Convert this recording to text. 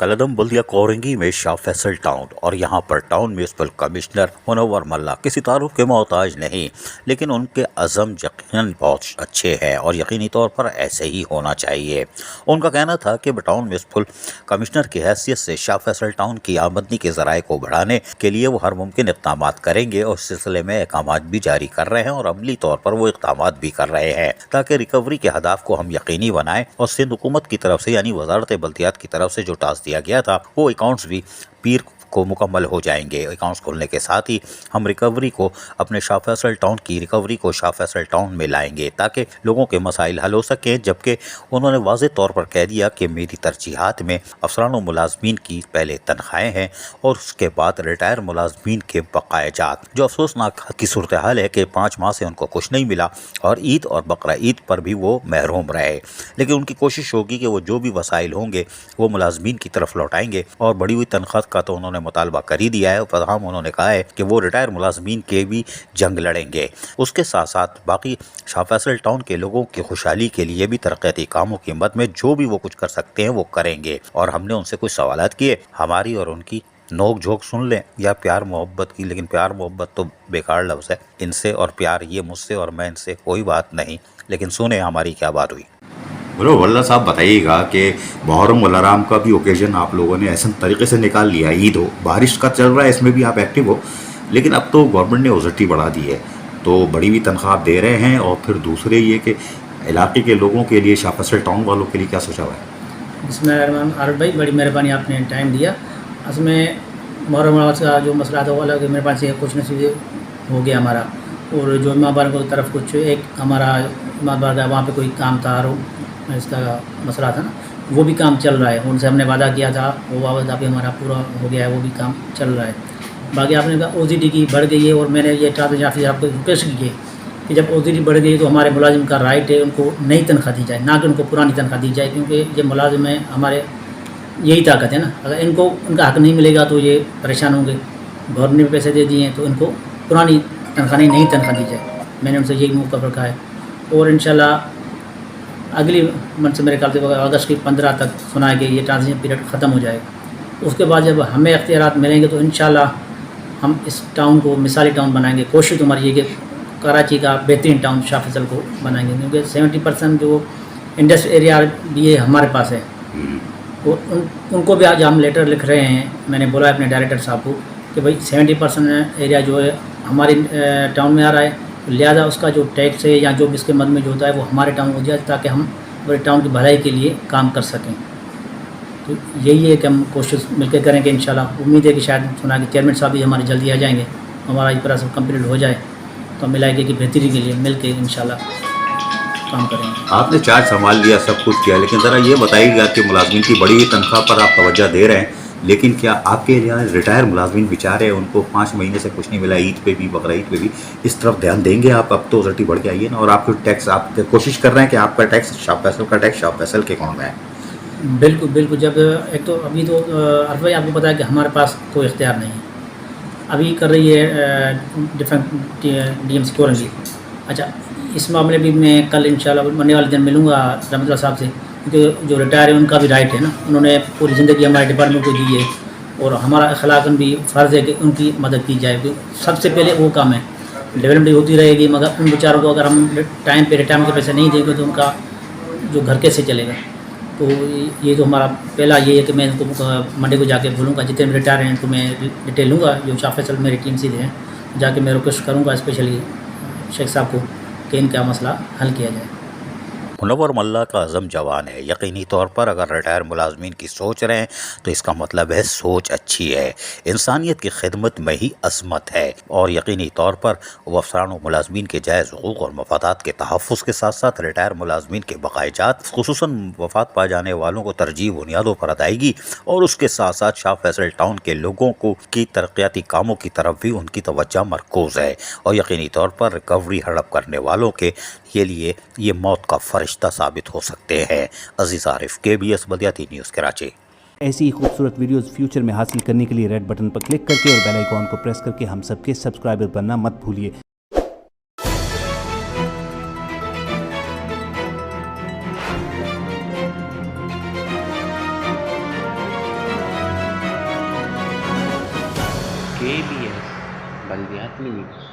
कलदम बल्दिया कोरंगी में शाह फैसल टाउन और यहाँ पर टाउन म्यूनसिपल कमिश्नर मुनव्वर मल्ला किसी तारुफ के मोहताज नहीं, लेकिन उनके अज़म यकीनन बहुत अच्छे हैं और यकीनी तौर पर ऐसे ही होना चाहिए। उनका कहना था कि टाउन म्यूनसिपल कमिश्नर की हैसियत से शाह फैसल टाउन की आमदनी के ज़राए को बढ़ाने के लिए वो हर मुमकिन इक़दाम करेंगे और इस सिलसिले में अहकाम भी जारी कर रहे हैं और अमली तौर पर वो इक़दाम भी कर रहे हैं ताकि रिकवरी के हदाफ को हम यकीनी बनाएं। और सिंध हुकूमत की तरफ से यानी वजारत बल्दियात की तरफ से जो टास्क दिया गया था वो अकाउंट्स भी पीर को मुकम्मल हो जाएंगे। अकाउंट्स खोलने के साथ ही हम रिकवरी को अपने शाह फैसल टाउन की रिकवरी को शाह फैसल टाउन में लाएंगे ताकि लोगों के मसाइल हल हो सकें। जबकि उन्होंने वाज़ेह तौर पर कह दिया कि मेरी तरजीहात में अफसरान और मुलाजमीन की पहले तनख्वाहें हैं और उसके बाद रिटायर मुलाजमीन के बकायाजात। जो अफसोसनाक की सूरत हाल है कि 5 माह से उनको कुछ नहीं मिला और ईद और बकरा ईद पर भी वो महरूम रहे, लेकिन उनकी कोशिश होगी कि वो जो भी वसाइल होंगे वो मुलाजमीन की तरफ लौटाएंगे। और बढ़ी हुई तनख्वाह का तो उन्होंने मुतालबा कर ही दिया है, तमाम उन्होंने कहा है कि वो रिटायर मुलाजमीन के भी जंग लड़ेंगे। उसके साथ साथ बाकी शाह फैसल टाउन के लोगों की खुशहाली के लिए भी तरक्याती कामों की मद में जो भी वो कुछ कर सकते हैं वो करेंगे। और हमने उनसे कुछ सवालात किए, हमारी और उनकी नोक झोंक सुन लें या प्यार मोहब्बत की, लेकिन प्यार मोहब्बत तो बेकार लफ्ज़ है। इनसे और प्यार ये मुझसे और मैं इनसे कोई बात नहीं, लेकिन सुने हमारी क्या बात हुई। बोलो वल्ला साहब, बताइएगा कि मुहर्रम वल हराम का भी ओकेजन आप लोगों ने ऐसे तरीके से निकाल लिया, ईद हो, बारिश का चल रहा है, इसमें भी आप एक्टिव हो, लेकिन अब तो गवर्नमेंट ने ओजटी बढ़ा दी है, तो बड़ी भी तनख्वाह दे रहे हैं। और फिर दूसरे ये कि इलाके के लोगों के लिए, शाह फैसल टाउन वालों के लिए क्या सोचा हुआ है? बिस्मिल्लाह आरिफ भाई, बड़ी मेहरबानी, आपने टाइम दिया। असल में मुहर्रम का जो मसला था वो अलग मेरे पास से कुछ नसीब हो गया हमारा। और जो इमाम बार की तरफ कुछ एक हमारा इमाम बार का वहाँ पे कोई काम था और इसका मसला था ना, वो भी काम चल रहा है। उनसे हमने वादा किया था, वो वादा भी हमारा पूरा हो गया है, वो भी काम चल रहा है। बाकी आपने कहा OCD की बढ़ गई है और मैंने ये जाफी आपको रिक्वेस्ट की है कि जब OCD बढ़ गई तो हमारे मुलाजिम का राइट है उनको नई तनख्वाह दी जाए, ना कि उनको पुरानी तनख्वाह दी जाए, क्योंकि ये मुलाजिम है हमारे, यही ताकत है ना। अगर इनको उनका हक नहीं मिलेगा तो ये परेशान होंगे। गवर्नमेंट ने पैसे दे दिए हैं तो इनको पुरानी तनख्वाह नहीं, नई तनख्वाह दी जाए। मैंने उनसे यही मौक़िफ़ रखा है। और इंशाल्लाह अगली मंथ से मेरे ख्याल से अगस्त की 15 तक सुना है कि ये ट्रांजिशन पीरियड ख़त्म हो जाएगा। उसके बाद जब हमें इख्तियारात मिलेंगे तो इंशाल्लाह हम इस टाउन को मिसाली टाउन बनाएंगे। कोशिश हमारी ये कि कराची का बेहतरीन टाउन शाह फैसल को बनाएंगे, क्योंकि 70% जो इंडस्ट्रियल एरिया भी है हमारे पास है। वो उनको भी आज हम लेटर लिख रहे हैं। मैंने बोला अपने डायरेक्टर साहब को कि भाई 70% एरिया जो है हमारे टाउन में आ रहा है, लिहाजा उसका जो टैक्स है या जो भी इसके मद में जो होता है वो हमारे टाउन हो जाए, ताकि हम हमारे टाउन की भलाई के लिए काम कर सकें। तो यही है कि हम कोशिश मिलकर करेंगे इंशाल्लाह। उम्मीद है कि शायद सुना कि चेयरमैन साहब भी हमारी जल्दी आ जाएंगे, हमारा ये पूरा सब कम्प्लीट हो जाए तो हम इलाके की बेहतरी के लिए मिल के इंशाल्लाह काम करेंगे। आपने चार्ज संभाल लिया, सब कुछ किया, लेकिन ज़रा ये बताइएगा कि मुलाजमीन की बड़ी हुई तनख्वाह पर आप तवज्जो दे रहे हैं, लेकिन क्या आपके यहाँ रिटायर मुलाजमीन बेचारे हैं, उनको 5 महीने से कुछ नहीं मिला, ईद पे भी बकरा ईद पे भी, इस तरफ ध्यान देंगे आप? अब तो ओजटी बढ़ के आई है ना, और आपको टैक्स, आप कोशिश कर रहे हैं कि आपका टैक्स शाह फैसल का टैक्स शाह फैसल के अकाउंट में है। बिल्कुल बिल्कुल। जब एक तो अभी तो अरफ भाई आपको पता है कि हमारे पास कोई इख्तियार नहीं है। अभी कर रही है डिफेंस DMC कोरंगी। अच्छा, इस मामले भी मैं कल इंशाल्लाह बनने वाले दिन मिलूँगा रहमतुल्लाह साहब से, क्योंकि जो रिटायर है उनका भी राइट है ना, उन्होंने पूरी ज़िंदगी हमारे डिपार्टमेंट को दी है और हमारा अखलाकन भी फ़र्ज़ है कि उनकी मदद की जाए। क्योंकि सबसे पहले वो काम है, डेवलपमेंट होती रहेगी, मगर उन बेचारों को अगर हम टाइम पे रिटायरमेंट के पैसे नहीं देंगे तो उनका जो घर कैसे चलेगा। तो ये जो हमारा पहला ये है कि मैं इनको मंडे को जाके बोलूँगा, जितने भी रिटायर हैं तो मैं डिटेल लूँगा, जो शाह फैसल मेरी टीम से हैं, जाके मैं रिक्वेस्ट करूँगा स्पेशली शेख साहब को कि इनका मसला हल किया जाए। मुनव्वर मल्ला का अज़म जवान है। यकीनी तौर पर अगर रिटायर मुलाजमीन की सोच रहे हैं तो इसका मतलब है सोच अच्छी है। इंसानियत की खिदमत में ही अज़मत है और यकीनी तौर पर वो अफसरान मुलाजमीन के जायज़ हुकूक़ और मफादात के तहफ़्फ़ुज़ के साथ साथ रिटायर मुलाजमीन के बकायाजात, खुसूसन वफ़ात पा जाने वालों को तरजीह बुनियादों पर अदायगी और उसके साथ साथ शाह फैसल टाउन के लोगों को की तरक्याती कामों की तरफ भी उनकी तवज्जो मरकूज़ है। और यकीनी तौर पर रिकवरी हड़प करने वालों के लिए ये मौत का फरिश्ता साबित हो सकते हैं। अजीज आरिफ, KBS बल्दियाती न्यूज़, कराची। ऐसी ही खूबसूरत वीडियोस फ्यूचर में हासिल करने के लिए रेड बटन पर क्लिक करके और बेल आइकॉन को प्रेस करके हम सबके सब्सक्राइबर बनना मत भूलिए। KBS بلدیاتی نیوز